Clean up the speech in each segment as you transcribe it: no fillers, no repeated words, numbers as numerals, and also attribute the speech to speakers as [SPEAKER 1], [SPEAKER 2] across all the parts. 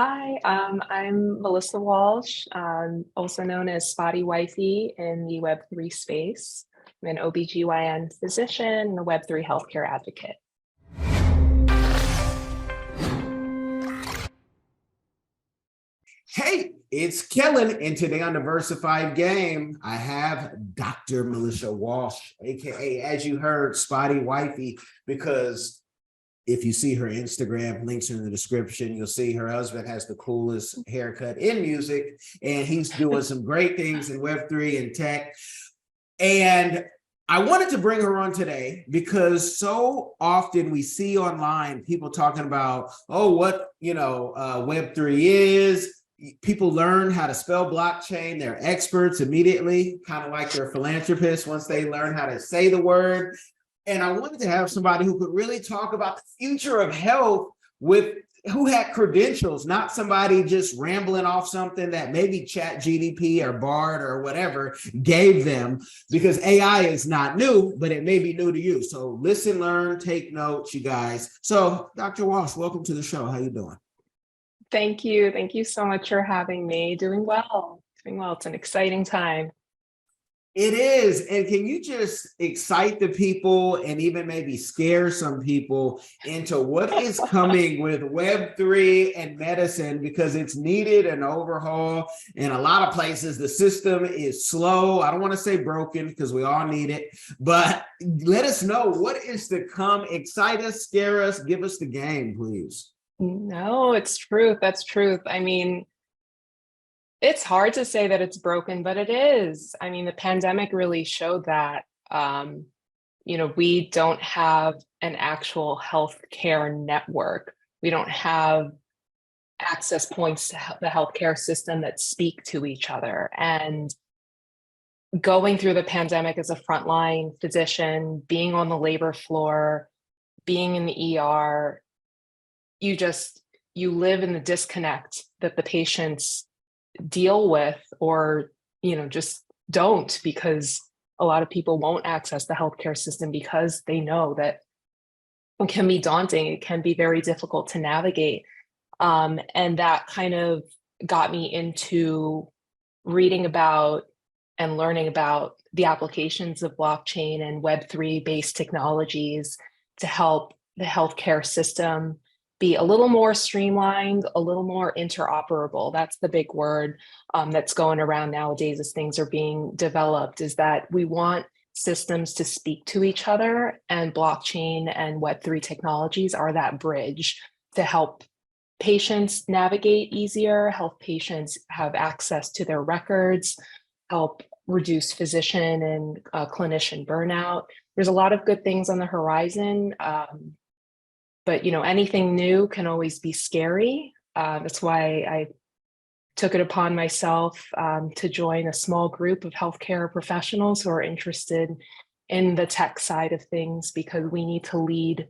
[SPEAKER 1] Hi, I'm Melissa Walsh, also known as Spottie Wifey in the Web3 space. I'm an OBGYN physician and a Web3 healthcare advocate.
[SPEAKER 2] Hey, it's Kellen, and today on Diversified Game, I have Dr. Melissa Walsh, aka, as you heard, Spottie Wifey, because if you see her Instagram, links in the description, you'll see her husband has the coolest haircut in music, and he's doing some great things in Web3 and tech. And I wanted to bring her on today because so often we see online people talking about, oh, what, Web3 is. People learn how to spell blockchain. They're experts immediately, kind of like they're philanthropists once they learn how to say the word. And I wanted to have somebody who could really talk about the future of health who had credentials, not somebody just rambling off something that maybe ChatGPT or Bard or whatever gave them, because AI is not new, but it may be new to you. So listen, learn, take notes, you guys. So Dr. Walsh, welcome to the show. How you doing?
[SPEAKER 1] Thank you. Thank you so much for having me. Doing well. It's an exciting time.
[SPEAKER 2] It is. And can you just excite the people and even maybe scare some people into what is coming with Web3 and medicine, because it's needed an overhaul. In a lot of places, the system is slow. I don't want to say broken because we all need it, but let us know what is to come. Excite us, scare us, give us the game, please.
[SPEAKER 1] No, it's truth. That's truth. I mean, it's hard to say that it's broken, but it is. I mean, the pandemic really showed that, we don't have an actual healthcare network. We don't have access points to the healthcare system that speak to each other. And going through the pandemic as a frontline physician, being on the labor floor, being in the ER, you live in the disconnect that the patients deal with, or just don't, because a lot of people won't access the healthcare system because they know that it can be daunting. It can be very difficult to navigate. And that kind of got me into reading about and learning about the applications of blockchain and Web3 based technologies to help the healthcare system be a little more streamlined, a little more interoperable. That's the big word that's going around nowadays as things are being developed, is that we want systems to speak to each other, and blockchain and Web3 technologies are that bridge to help patients navigate easier, help patients have access to their records, help reduce physician and clinician burnout. There's a lot of good things on the horizon. But anything new can always be scary. That's why I took it upon myself to join a small group of healthcare professionals who are interested in the tech side of things, because we need to lead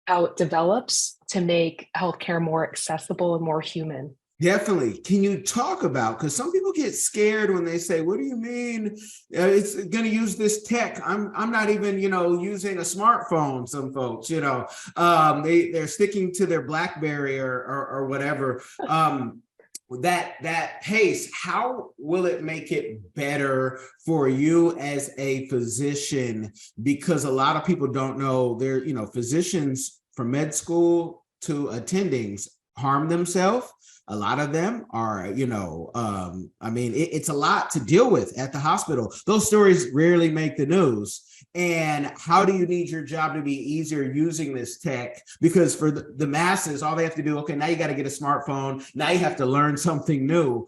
[SPEAKER 1] how it develops to make healthcare more accessible and more human.
[SPEAKER 2] Definitely. Can you talk about, because some people get scared when they say, what do you mean it's going to use this tech? I'm not even, using a smartphone. Some folks, they're sticking to their BlackBerry or whatever. That pace, how will it make it better for you as a physician? Because a lot of people don't know, physicians from med school to attendings harm themselves. A lot of them are, it's a lot to deal with at the hospital. Those stories rarely make the news. And how do you need your job to be easier using this tech? Because for the masses, all they have to do, okay, now you got to get a smartphone. Now you have to learn something new.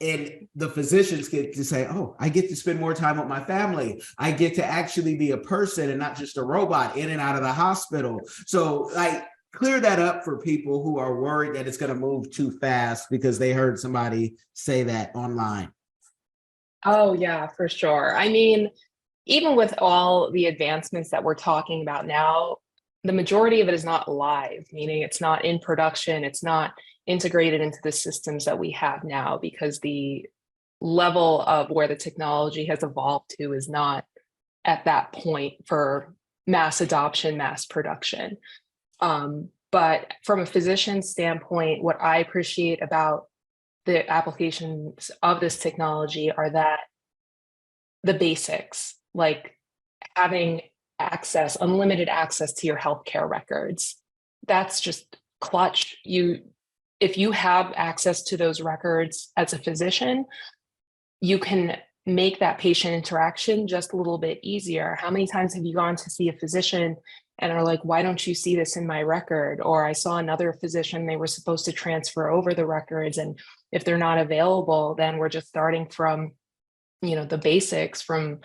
[SPEAKER 2] And the physicians get to say, oh, I get to spend more time with my family. I get to actually be a person and not just a robot in and out of the hospital. So clear that up for people who are worried that it's going to move too fast because they heard somebody say that online.
[SPEAKER 1] Oh, yeah, for sure. I mean, even with all the advancements that we're talking about now, the majority of it is not live, meaning it's not in production. It's not integrated into the systems that we have now, because the level of where the technology has evolved to is not at that point for mass adoption, mass production. But from a physician standpoint, what I appreciate about the applications of this technology are that the basics, like having access, unlimited access to your healthcare records, that's just clutch. If you have access to those records as a physician, you can make that patient interaction just a little bit easier. How many times have you gone to see a physician and are like, why don't you see this in my record? Or I saw another physician, they were supposed to transfer over the records, and if they're not available, then we're just starting from, the basics, from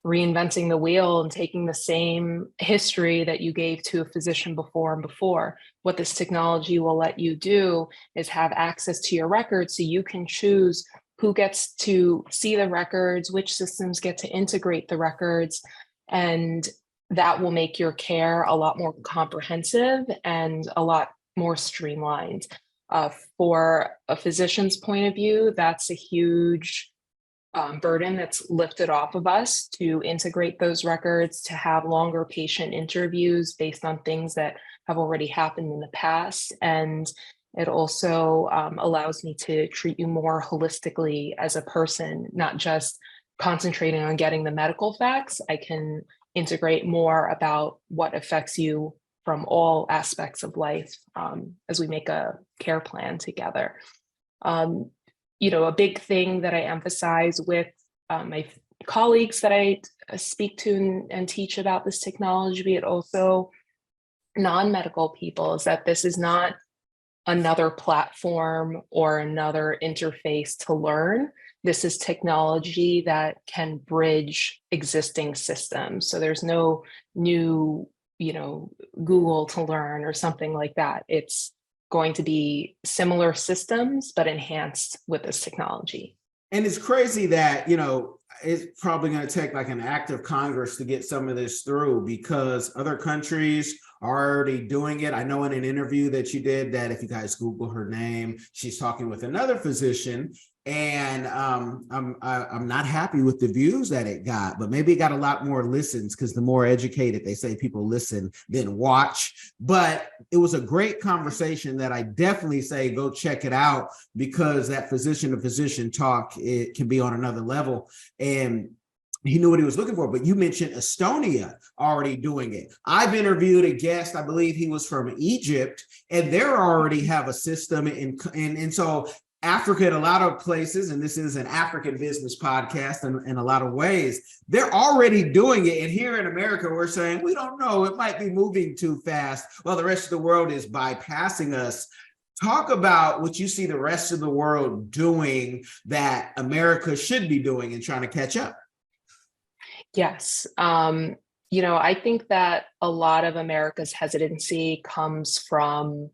[SPEAKER 1] reinventing the wheel and taking the same history that you gave to a physician before and before. What this technology will let you do is have access to your records, so you can choose who gets to see the records, which systems get to integrate the records, and that will make your care a lot more comprehensive and a lot more streamlined. For a physician's point of view, that's a huge burden that's lifted off of us to integrate those records, to have longer patient interviews based on things that have already happened in the past. And it also allows me to treat you more holistically as a person, not just concentrating on getting the medical facts. I can integrate more about what affects you from all aspects of life as we make a care plan together. A big thing that I emphasize with my colleagues that I speak to and teach about this technology, but also non-medical people, is that this is not another platform or another interface to learn. This is technology that can bridge existing systems. So there's no new, Google to learn or something like that. It's going to be similar systems, but enhanced with this technology.
[SPEAKER 2] And it's crazy that, it's probably going to take like an act of Congress to get some of this through, because other countries are already doing it. I know in an interview that you did that if you guys Google her name, she's talking with another physician, and I'm not happy with the views that it got, but maybe it got a lot more listens, because the more educated, they say, people listen than watch. But it was a great conversation that I definitely say go check it out, because that physician to physician talk, it can be on another level. And he knew what he was looking for. But you mentioned Estonia already doing it. I've interviewed a guest, I believe he was from Egypt, and they already have a system. And so Africa, in a lot of places, and this is an African business podcast in a lot of ways, they're already doing it. And here in America, we're saying, we don't know, it might be moving too fast. Well, the rest of the world is bypassing us. Talk about what you see the rest of the world doing that America should be doing and trying to catch up.
[SPEAKER 1] Yes. I think that a lot of America's hesitancy comes from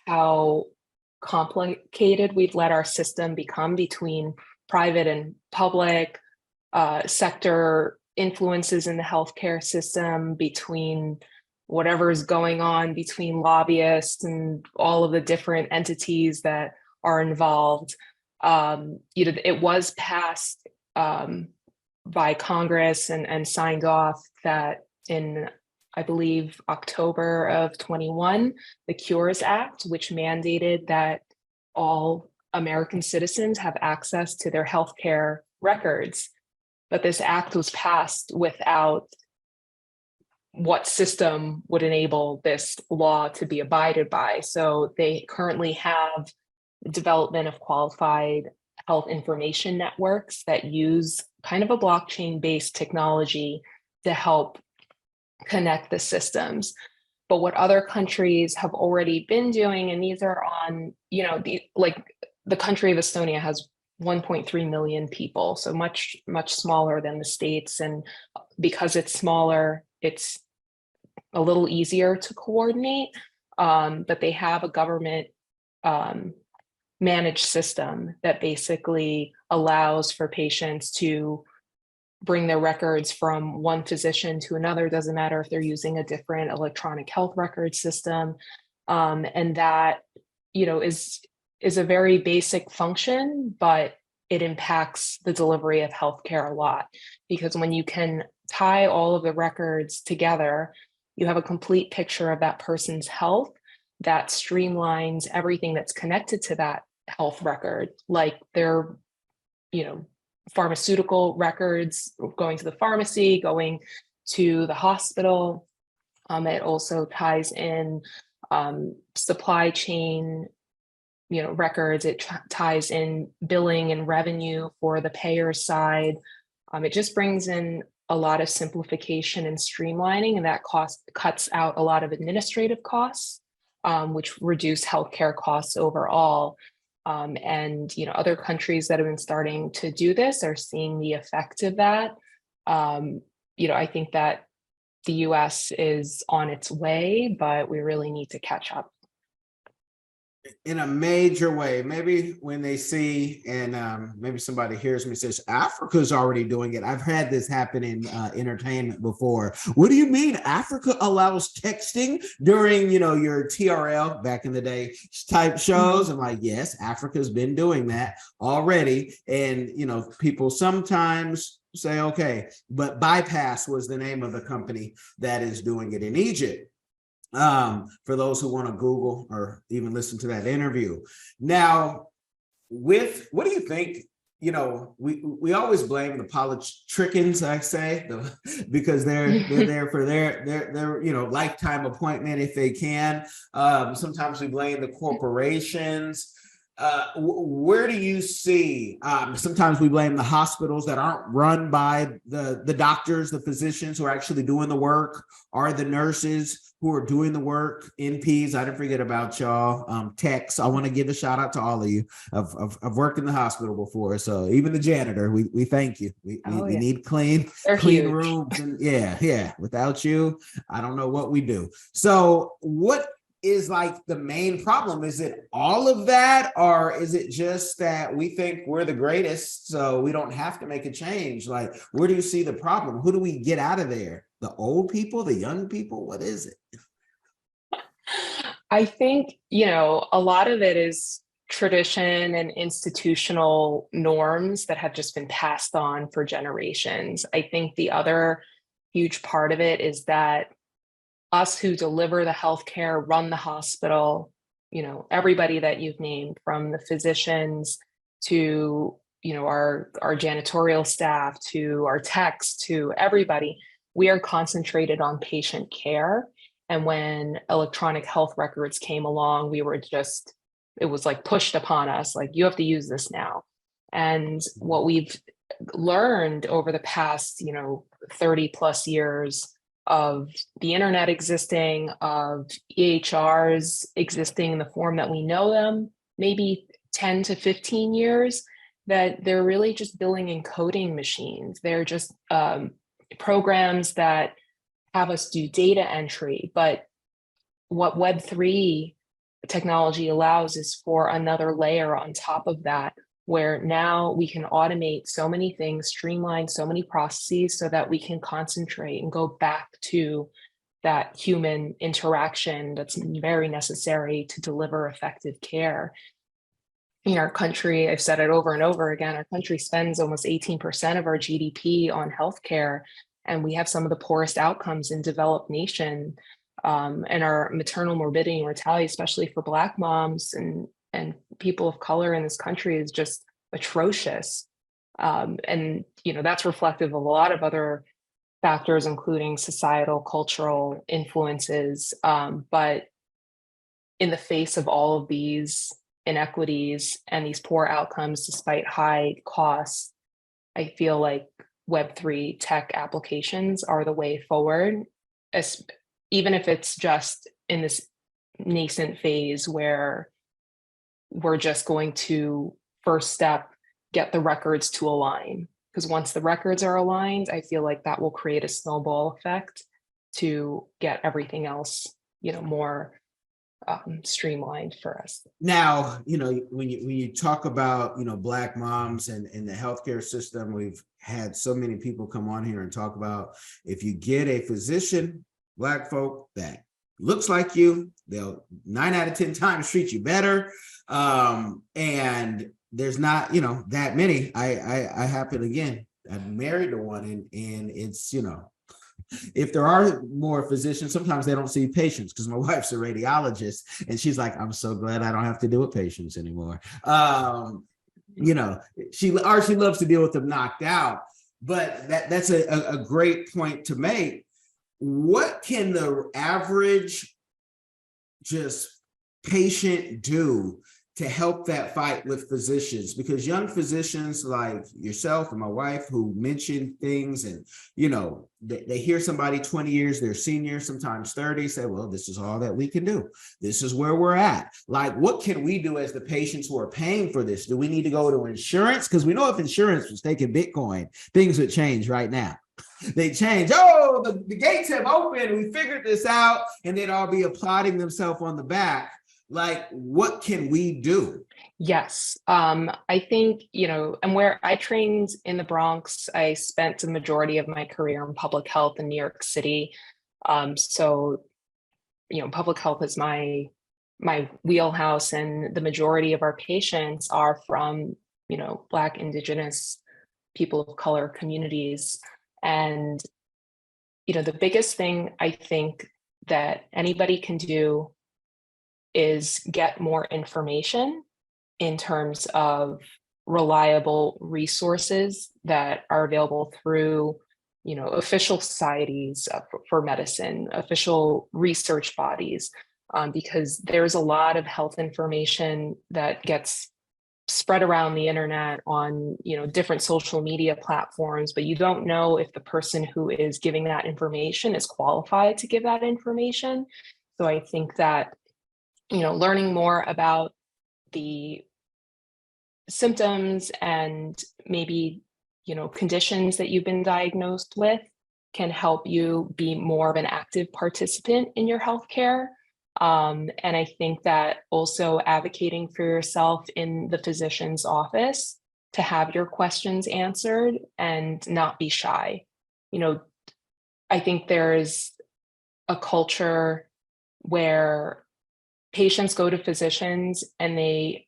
[SPEAKER 1] how complicated we've let our system become between private and public sector influences in the healthcare system, between whatever is going on between lobbyists and all of the different entities that are involved. It was passed by Congress and signed off that in, I believe, October of 21, the Cures Act, which mandated that all American citizens have access to their healthcare records. But this act was passed without what system would enable this law to be abided by. So they currently have development of qualified health information networks that use kind of a blockchain-based technology to help connect the systems. But what other countries have already been doing, and these are on, the country of Estonia has 1.3 million people, so much, much smaller than the States. And because it's smaller, it's a little easier to coordinate, but they have a government managed system that basically allows for patients to bring their records from one physician to another. Doesn't matter if they're using a different electronic health record system. And that, is a very basic function, but it impacts the delivery of healthcare a lot, because when you can tie all of the records together, you have a complete picture of that person's health. that streamlines everything that's connected to that health record, like their, pharmaceutical records, going to the pharmacy, going to the hospital. It also ties in supply chain, records. It ties in billing and revenue for the payer side. It just brings in a lot of simplification and streamlining, and that cuts out a lot of administrative costs, which reduce healthcare costs overall. And other countries that have been starting to do this are seeing the effect of that. I think that the US is on its way, but we really need to catch up.
[SPEAKER 2] In a major way. Maybe when they see, and maybe somebody hears me says, Africa's already doing it. I've had this happen in entertainment before. What do you mean Africa allows texting during, your TRL back in the day type shows? I'm like, yes, Africa's been doing that already. And, people sometimes say, okay, but Bypass was the name of the company that is doing it in Egypt. For those who want to Google or even listen to that interview. Now, what do you think? We always blame the politricians, I say, because they're there for their lifetime appointment if they can. Sometimes we blame the corporations. Where do you see? Sometimes we blame the hospitals that aren't run by the doctors, the physicians who are actually doing the work, or the nurses who are doing the work, NPs. I didn't forget about y'all. Techs. I want to give a shout out to all of you. I've worked in the hospital before, so even the janitor, we thank you. We need clean rooms, and yeah. Without you, I don't know what we do. So what is like the main problem? Is it all of that, or is it just that we think we're the greatest, so we don't have to make a change? Like, where do you see the problem? Who do we get out of there? The old people, the young people? What is it?
[SPEAKER 1] I think, a lot of it is tradition and institutional norms that have just been passed on for generations. I think the other huge part of it is that us who deliver the healthcare, run the hospital, everybody that you've named, from the physicians to, our janitorial staff, to our techs, to everybody, we are concentrated on patient care. And when electronic health records came along, it was like pushed upon us, like, you have to use this now. And what we've learned over the past, 30 plus years of the internet existing, of EHRs existing in the form that we know them, maybe 10 to 15 years, that they're really just billing and coding machines. They're just programs that have us do data entry. But what Web3 technology allows is for another layer on top of that, where now we can automate so many things, streamline so many processes, so that we can concentrate and go back to that human interaction that's very necessary to deliver effective care. In our country, I've said it over and over again, our country spends almost 18% of our GDP on healthcare, and we have some of the poorest outcomes in developed nation. And our maternal morbidity and mortality, especially for Black moms and people of color in this country, is just atrocious. And, that's reflective of a lot of other factors, including societal, cultural influences. But in the face of all of these inequities and these poor outcomes, despite high costs, I feel like Web3 tech applications are the way forward, even if it's just in this nascent phase where we're just going to first step, get the records to align. Because once the records are aligned, I feel like that will create a snowball effect to get everything else, more streamlined for us.
[SPEAKER 2] Now, when you talk about, Black moms and the healthcare system, we've had so many people come on here and talk about, if you get a physician, Black folk, that looks like you, they'll 9 out of 10 times treat you better. And there's not, that many. I happen, again, I'm married to one, and it's, if there are more physicians, sometimes they don't see patients because my wife's a radiologist and she's like, I'm so glad I don't have to deal with patients anymore. You know, she loves to deal with them knocked out. But that's a great point to make. What can the average just patient do to help that fight with physicians? Because young physicians like yourself and my wife who mention things and, you know, they hear somebody 20 years, they're senior, sometimes 30, say, well, this is all that we can do. This is where we're at. Like, what can we do as the patients who are paying for this? Do we need to go to insurance? Because we know if insurance was taking Bitcoin, things would change right now. They change. Oh, the gates have opened. We figured this out. And they'd all be applauding themselves on the back. Like, what can we do?
[SPEAKER 1] Yes. I think, you know, and where I trained in the Bronx, I spent the majority of my career in public health in New York City. So, you know, public health is my wheelhouse, and the majority of our patients are from, you know, Black, Indigenous, people of color communities. And, you know, the biggest thing I think that anybody can do is get more information in terms of reliable resources that are available through, you know, official societies for medicine, official research bodies, because there's a lot of health information that gets spread around the internet on, you know, different social media platforms, but you don't know if the person who is giving that information is qualified to give that information. So I think that, you know, learning more about the symptoms and maybe, you know, conditions that you've been diagnosed with can help you be more of an active participant in your healthcare. And I think that also advocating for yourself in the physician's office to have your questions answered and not be shy. You know, I think there's a culture where patients go to physicians and they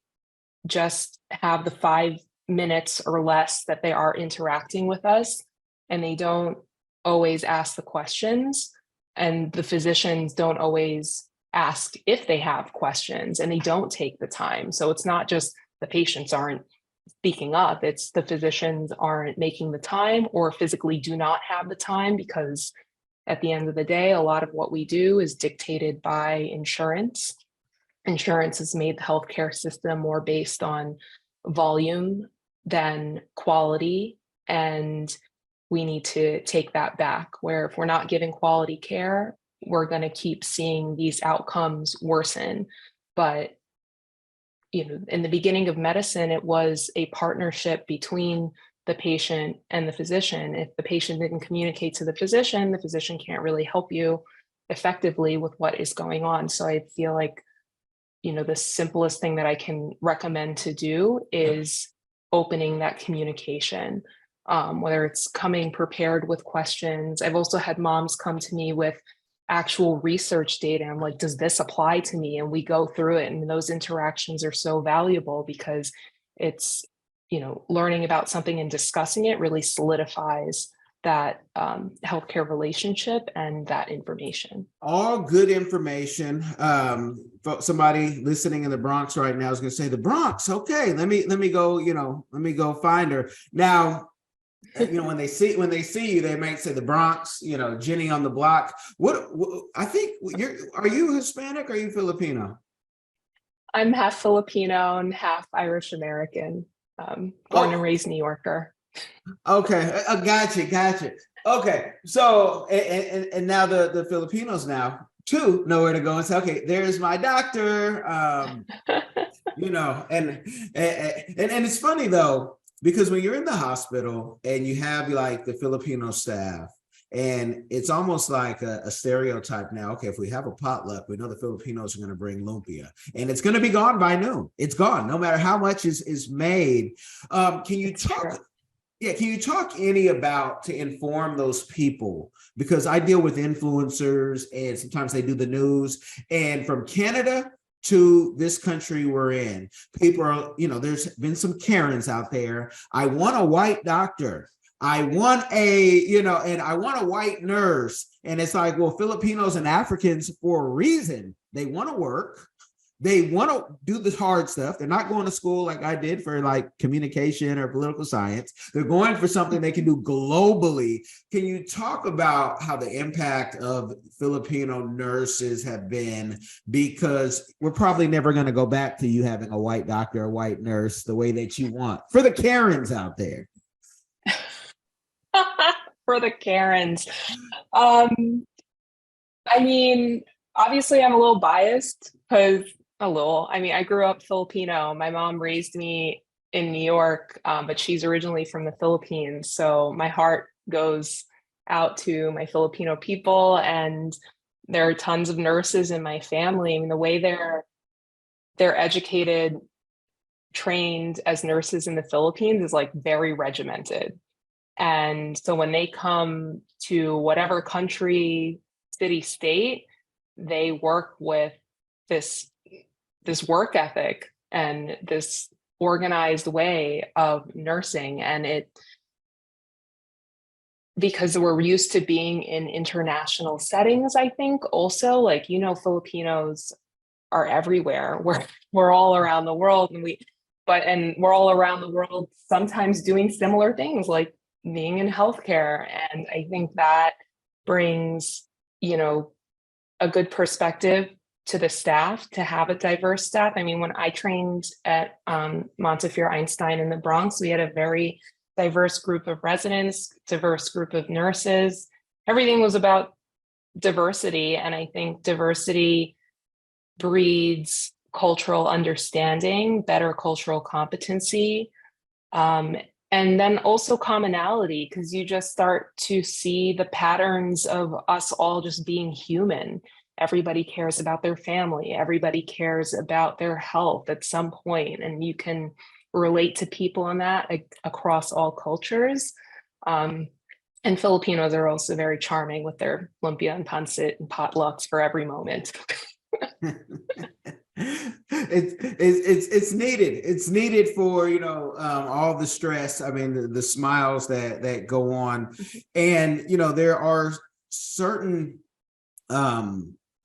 [SPEAKER 1] just have the 5 minutes or less that they are interacting with us, and they don't always ask the questions, and the physicians don't always ask if they have questions, and they don't take the time. So it's not just the patients aren't speaking up, it's the physicians aren't making the time or physically do not have the time, because at the end of the day, a lot of what we do is dictated by insurance. Insurance has made the healthcare system more based on volume than quality. And we need to take that back, where if we're not giving quality care, we're going to keep seeing these outcomes worsen. But, you know, in the beginning of medicine, it was a partnership between the patient and the physician. If the patient didn't communicate to the physician can't really help you effectively with what is going on. So I feel like, you know, the simplest thing that I can recommend to do is opening that communication, whether it's coming prepared with questions. I've also had moms come to me with actual research data. I'm like, does this apply to me? And we go through it. And those interactions are so valuable because it's, you know, learning about something and discussing it really solidifies that healthcare relationship and that information.
[SPEAKER 2] All good information. Somebody listening in the Bronx right now is going to say, the Bronx, okay, let me go, you know, let me go find her. Now, you know, when they see you, they might say the Bronx, you know, Jenny on the block. What I think are you Hispanic or are you Filipino?
[SPEAKER 1] I'm half Filipino and half Irish American, born and raised New Yorker.
[SPEAKER 2] Okay, gotcha. Okay, so and now the Filipinos now too know where to go and say, okay, there's my doctor. You know, and it's funny though, because when you're in the hospital and you have like the Filipino staff, and it's almost like a stereotype now. Okay, if we have a potluck, we know the Filipinos are going to bring lumpia, and it's going to be gone by noon. It's gone, no matter how much is made. Can you talk? Yeah, can you talk any about to inform those people? Because I deal with influencers and sometimes they do the news, and from Canada to this country we're in, people are, you know, there's been some Karens out there. I want a white doctor. I want and I want a white nurse. And it's like, well, Filipinos and Africans, for a reason, they want to work. They want to do the hard stuff. They're not going to school like I did for like communication or political science. They're going for something they can do globally. Can you talk about how the impact of Filipino nurses have been? Because we're probably never going to go back to you having a white doctor, a white nurse, the way that you want. For the Karens out there.
[SPEAKER 1] For the Karens. I mean, obviously I'm a little biased because I grew up Filipino. My mom raised me in New York, but she's originally from the Philippines. So my heart goes out to my Filipino people, and there are tons of nurses in my family. I mean, the way they're educated, trained as nurses in the Philippines is like very regimented. And so when they come to whatever country, city, state, they work with this work ethic and this organized way of nursing. And because we're used to being in international settings, I think also, like, Filipinos are everywhere. We're all around the world, and we're all around the world sometimes doing similar things, like being in healthcare. And I think that brings, a good perspective to the staff to have a diverse staff. I mean, when I trained at Montefiore Einstein in the Bronx, we had a very diverse group of residents, diverse group of nurses. Everything was about diversity. And I think diversity breeds cultural understanding, better cultural competency, and then also commonality, because you just start to see the patterns of us all just being human. Everybody cares about their family. Everybody cares about their health at some point, and you can relate to people in that across all cultures. And Filipinos are also very charming with their lumpia and pancit and potlucks for every moment.
[SPEAKER 2] It's needed. It's needed for all the stress. I mean, the smiles that go on, and there are certain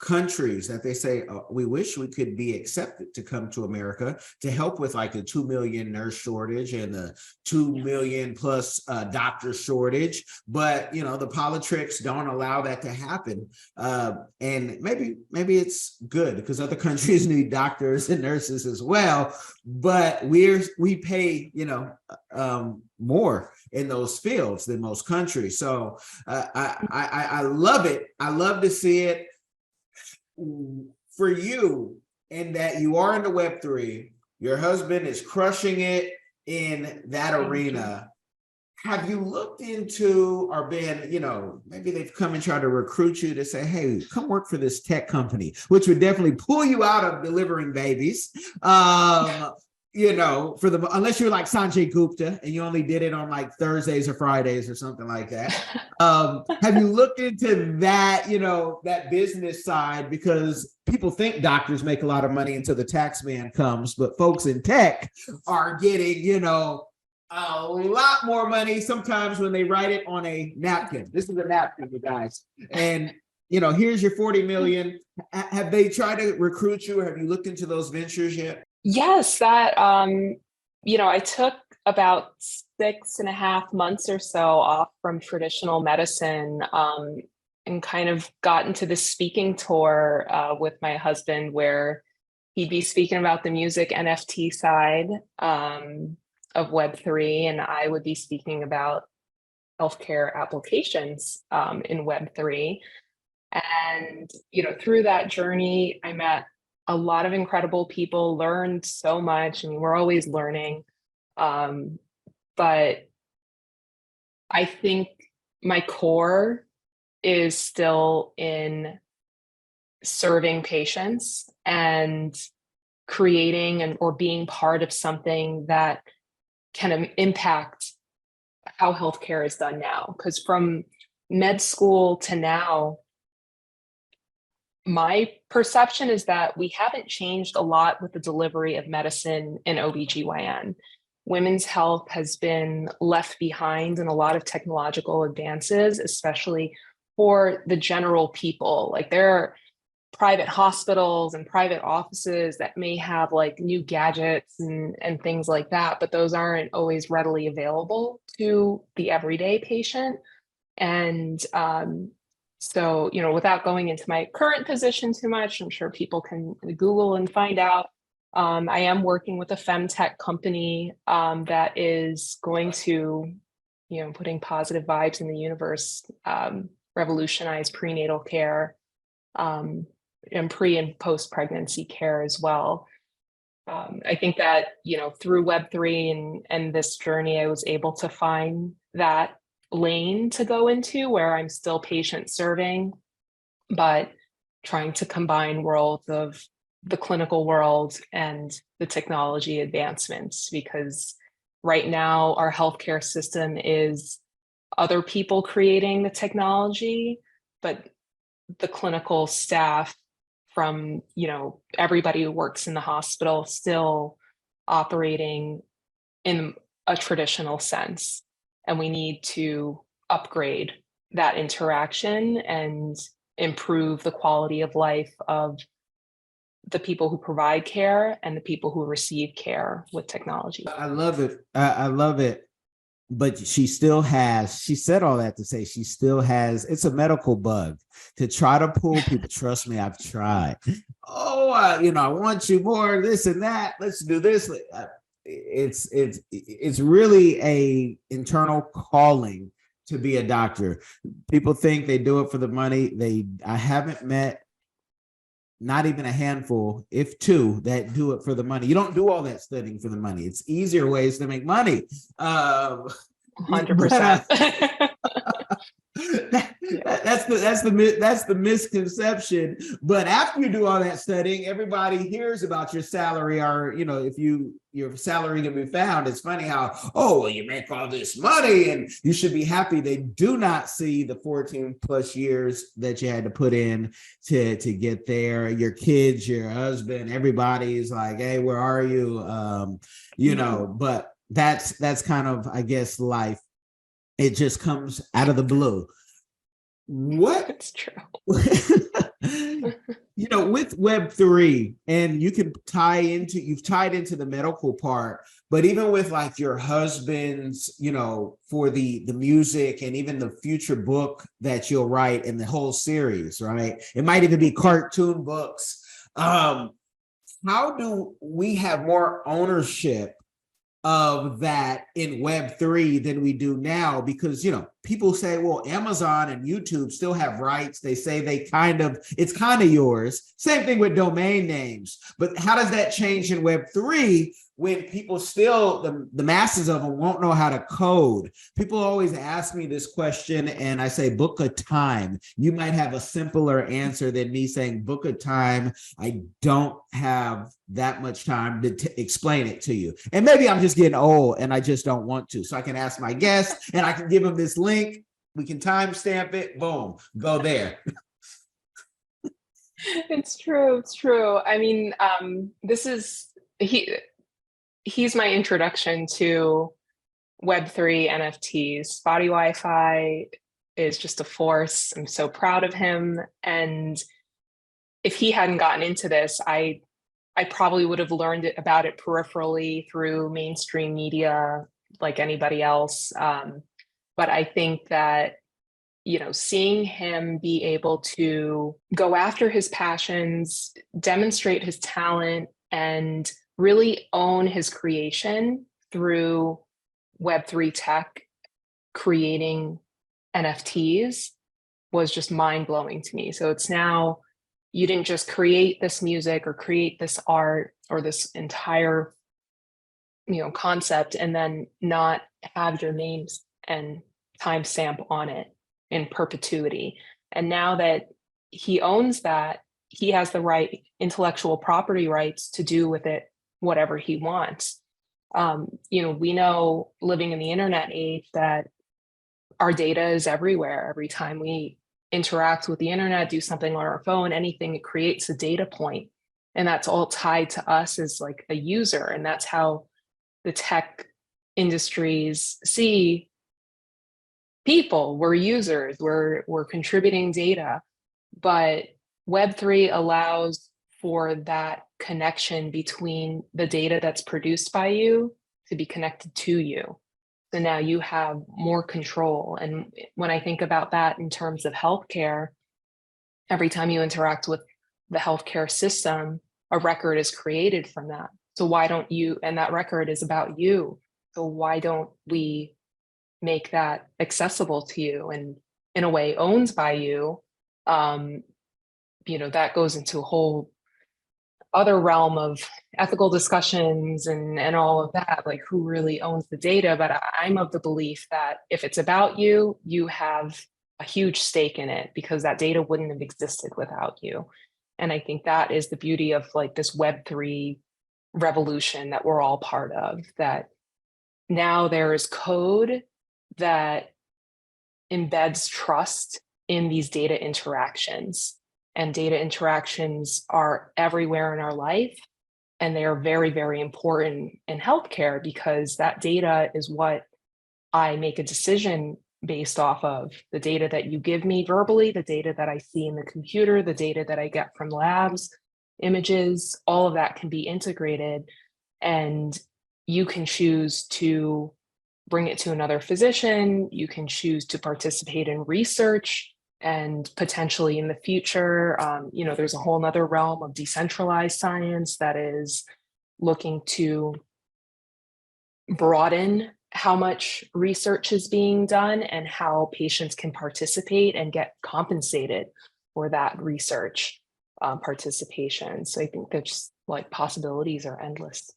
[SPEAKER 2] countries that they say, we wish we could be accepted to come to America to help with like the 2 million nurse shortage and the 2 million plus doctor shortage. But, the politics don't allow that to happen. And maybe it's good because other countries need doctors and nurses as well. But we pay, more in those fields than most countries. So I love it. I love to see it. For you, in that you are in the Web3, your husband is crushing it in that arena. Have you looked into or been, maybe they've come and tried to recruit you to say, hey, come work for this tech company, which would definitely pull you out of delivering babies. Unless you're like Sanjay Gupta and you only did it on like Thursdays or Fridays or something like that. Have you looked into that, that business side? Because people think doctors make a lot of money until the tax man comes, but folks in tech are getting, a lot more money sometimes when they write it on a napkin. This is a napkin, you guys. And here's your 40 million. Have they tried to recruit you, or have you looked into those ventures yet?
[SPEAKER 1] Yes, that, I took about 6.5 months or so off from traditional medicine, and kind of got into this speaking tour with my husband, where he'd be speaking about the music NFT side of Web3, and I would be speaking about healthcare applications in Web3. And, through that journey, I met a lot of incredible people, learned so much. I mean, we're always learning. But I think my core is still in serving patients and creating or being part of something that can impact how healthcare is done now. Because from med school to now, my perception is that we haven't changed a lot with the delivery of medicine in OBGYN. women's health has been left behind in a lot of technological advances, especially for the general people. Like there are private hospitals and private offices that may have like new gadgets and things like that, but those aren't always readily available to the everyday patient. And so, you know, without going into my current position too much, I'm sure people can Google and find out. I am working with a femtech company that is going to, you know, putting positive vibes in the universe, revolutionize prenatal care, and pre and post pregnancy care as well. I think that, you know, through Web3 and this journey, I was able to find that lane to go into where I'm still patient serving, but trying to combine worlds of the clinical world and the technology advancements, because right now our healthcare system is other people creating the technology, but the clinical staff from, you know, everybody who works in the hospital still operating in a traditional sense. And we need to upgrade that interaction and improve the quality of life of the people who provide care and the people who receive care with technology.
[SPEAKER 2] I love it. I love it. But she said all that to say she still has, it's a medical bug to try to pull people. Trust me, I've tried. Oh, I want you more, this and that. Let's do this. It's really a internal calling to be a doctor. People think they do it for the money. I haven't met not even a handful, if two, that do it for the money. You don't do all that studying for the money. It's easier ways to make money.
[SPEAKER 1] 100%.
[SPEAKER 2] That's the misconception. But after you do all that studying, everybody hears about your salary, or if your salary can be found. It's funny how, well, you make all this money and you should be happy. They do not see the 14 plus years that you had to put in to get there. Your kids, your husband, everybody's like, hey, where are you? But that's kind of, I guess, life. It just comes out of the blue. What?
[SPEAKER 1] It's true.
[SPEAKER 2] With Web3, and you've tied into the medical part, but even with like your husband's, for the music and even the future book that you'll write and the whole series, right? It might even be cartoon books. How do we have more ownership of that in Web3 than we do now? Because, people say, well, Amazon and YouTube still have rights. They say it's kind of yours. Same thing with domain names. But how does that change in Web3 when people still, the masses of them won't know how to code? People always ask me this question, and I say, book a time. You might have a simpler answer than me saying, book a time. I don't have that much time to explain it to you. And maybe I'm just getting old and I just don't want to. So I can ask my guest and I can give them this link. We can timestamp it. Boom, go there.
[SPEAKER 1] It's true. It's true. I mean, he's my introduction to Web3 NFTs. Spottie Wifey is just a force. I'm so proud of him. And if he hadn't gotten into this, I probably would have learned about it peripherally through mainstream media like anybody else. But I think that, seeing him be able to go after his passions, demonstrate his talent, and really own his creation through Web3 tech, creating NFTs, was just mind-blowing to me. So it's now, you didn't just create this music or create this art or this entire, concept and then not have your names and timestamp on it in perpetuity. And now that he owns that, he has the right intellectual property rights to do with it whatever he wants. We know, living in the internet age, that our data is everywhere. Every time we interact with the internet, do something on our phone, anything, it creates a data point. And that's all tied to us as like a user. And that's how the tech industries see people, we're users, we're contributing data, but Web3 allows for that connection between the data that's produced by you to be connected to you. So now you have more control. And when I think about that in terms of healthcare, every time you interact with the healthcare system, a record is created from that. So why don't you, and that record is about you. So why don't we make that accessible to you and in a way owned by you? That goes into a whole other realm of ethical discussions and all of that, like who really owns the data. But I'm of the belief that if it's about you, you have a huge stake in it because that data wouldn't have existed without you. And I think that is the beauty of like this Web3 revolution that we're all part of, that now there is code that embeds trust in these data interactions. And data interactions are everywhere in our life. And they are very, very important in healthcare because that data is what I make a decision based off of. The data that you give me verbally, the data that I see in the computer, the data that I get from labs, images, all of that can be integrated. And you can choose to bring it to another physician. You can choose to participate in research. And potentially in the future, there's a whole nother realm of decentralized science that is looking to broaden how much research is being done and how patients can participate and get compensated for that research participation. So I think there's like possibilities are endless.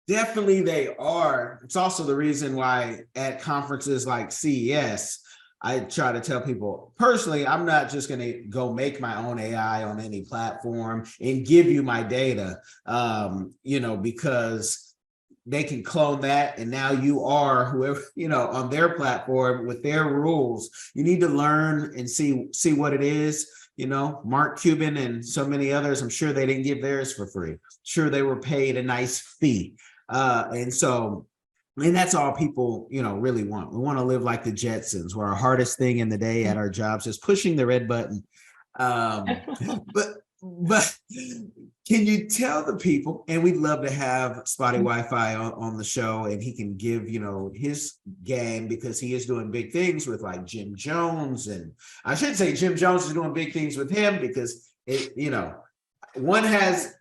[SPEAKER 2] Definitely they are. It's also the reason why at conferences like CES, I try to tell people personally, I'm not just going to go make my own AI on any platform and give you my data, because they can clone that. And now you are whoever, on their platform with their rules. You need to learn and see what it is. Mark Cuban and so many others, I'm sure they didn't give theirs for free. Sure, they were paid a nice fee. And that's all people, really want. We want to live like the Jetsons, where our hardest thing in the day at our jobs is pushing the red button. But can you tell the people, and we'd love to have Spottie Wi-Fi on the show, and he can give, his game, because he is doing big things with like Jim Jones. And I should say Jim Jones is doing big things with him because one has,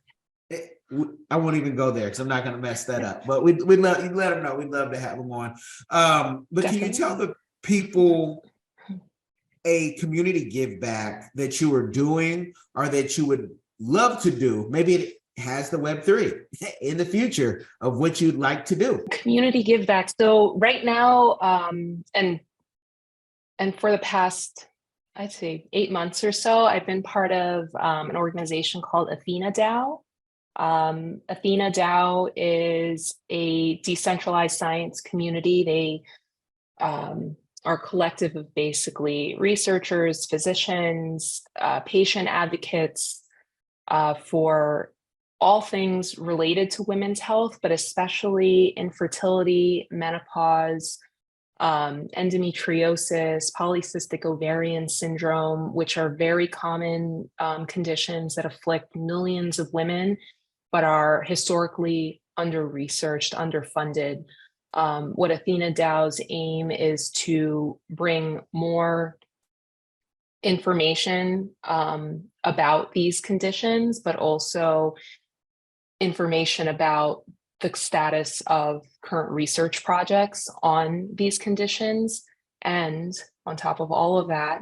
[SPEAKER 2] I won't even go there because I'm not going to mess that up, but we'd love, you let them know. We'd love to have them on. But Definitely. Can you tell the people a community give back that you are doing or that you would love to do? Maybe it has the Web3 in the future of what you'd like to do.
[SPEAKER 1] Community give back. So right now, and for the past, I'd say 8 months or so, I've been part of an organization called Athena DAO. Athena DAO is a decentralized science community. They are a collective of basically researchers, physicians, patient advocates for all things related to women's health, but especially infertility, menopause, endometriosis, polycystic ovarian syndrome, which are very common conditions that afflict millions of women, but are historically under-researched, underfunded. What Athena DAO's aim is to bring more information about these conditions, but also information about the status of current research projects on these conditions. And on top of all of that,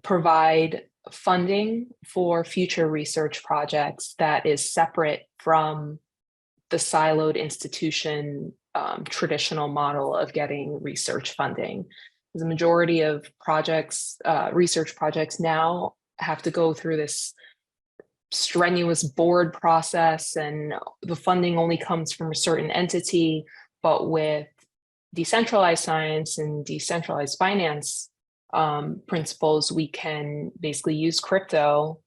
[SPEAKER 1] provide funding for future research projects that is separate from the siloed institution traditional model of getting research funding. The majority of projects, research projects now have to go through this strenuous board process, and the funding only comes from a certain entity. But with decentralized science and decentralized finance principles, we can basically use crypto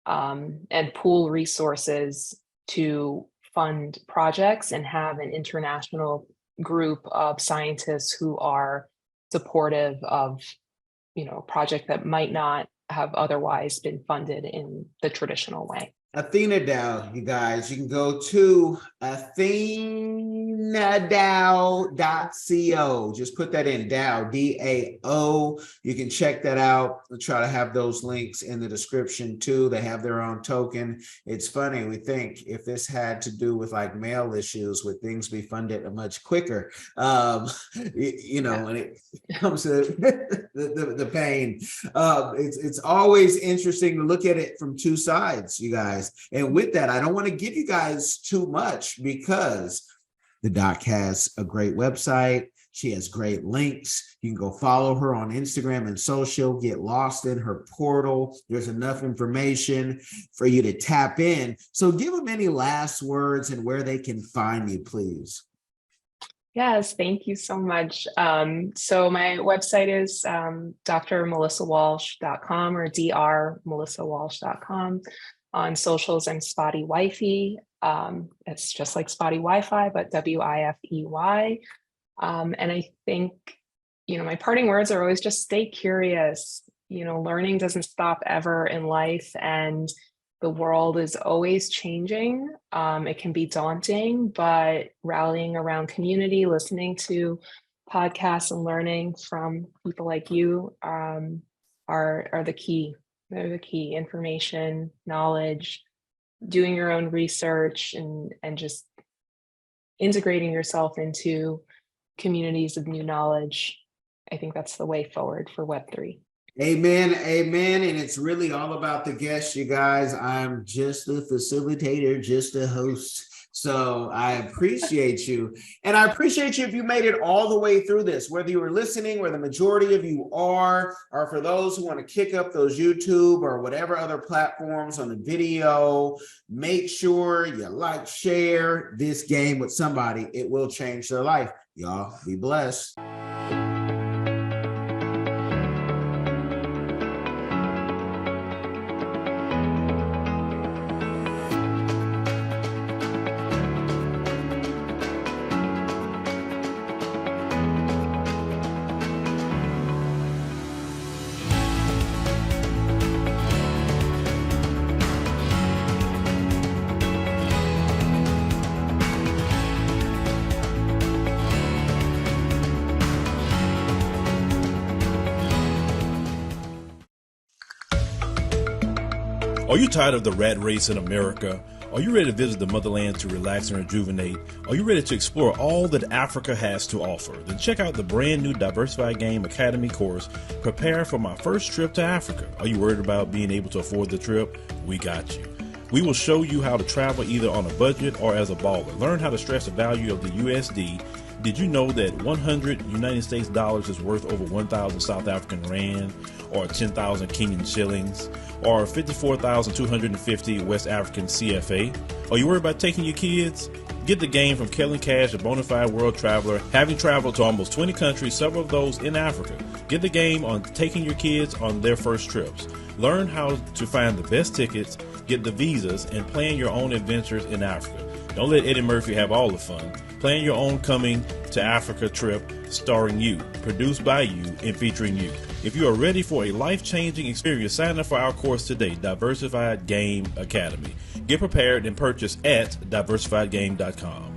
[SPEAKER 1] and pool resources to fund projects and have an international group of scientists who are supportive of, a project that might not have otherwise been funded in the traditional way.
[SPEAKER 2] Athena DAO, you guys, you can go to athenadao.co. Just put that in, DAO, D-A-O. You can check that out. We'll try to have those links in the description too. They have their own token. It's funny, we think if this had to do with like mail issues, would things be funded much quicker? When it comes to the pain. It's always interesting to look at it from two sides, you guys. And with that, I don't want to give you guys too much because the doc has a great website. She has great links. You can go follow her on Instagram and social, get lost in her portal. There's enough information for you to tap in. So give them any last words and where they can find you, please.
[SPEAKER 1] Yes, thank you so much. So my website is drmelissawalsh.com or drmelissawalsh.com. On socials, I'm Spottie Wifey. It's just like Spottie Wi-Fi, but W-I-F-E-Y. And I think, my parting words are always just stay curious. Learning doesn't stop ever in life, and the world is always changing. It can be daunting, but rallying around community, listening to podcasts and learning from people like you are the key. They're the key. Information, knowledge, doing your own research, and just integrating yourself into communities of new knowledge. I think that's the way forward for Web3.
[SPEAKER 2] Amen. Amen. And it's really all about the guests, you guys. I'm just the facilitator, just a host. So I appreciate you. And I appreciate you if you made it all the way through this, whether you were listening, where the majority of you are, or for those who want to kick up those YouTube or whatever other platforms on the video, make sure you like, share this game with somebody. It will change their life. Y'all be blessed.
[SPEAKER 3] Are you tired of the rat race in America? Are you ready to visit the motherland to relax and rejuvenate? Are you ready to explore all that Africa has to offer? Then check out the brand new Diversified Game Academy course, Prepare for My First Trip to Africa. Are you worried about being able to afford the trip? We got you. We will show you how to travel either on a budget or as a baller. Learn how to stress the value of the USD. Did you know that 100 United States dollars is worth over 1,000 South African rand, or 10,000 Kenyan shillings, or 54,250 West African CFA? Are you worried about taking your kids? Get the game from Kellen Cash, a bona fide world traveler, having traveled to almost 20 countries, several of those in Africa. Get the game on taking your kids on their first trips. Learn how to find the best tickets, get the visas, and plan your own adventures in Africa. Don't let Eddie Murphy have all the fun. Plan your own coming to Africa trip starring you, produced by you, and featuring you. If you are ready for a life-changing experience, sign up for our course today, Diversified Game Academy. Get prepared and purchase at diversifiedgame.com.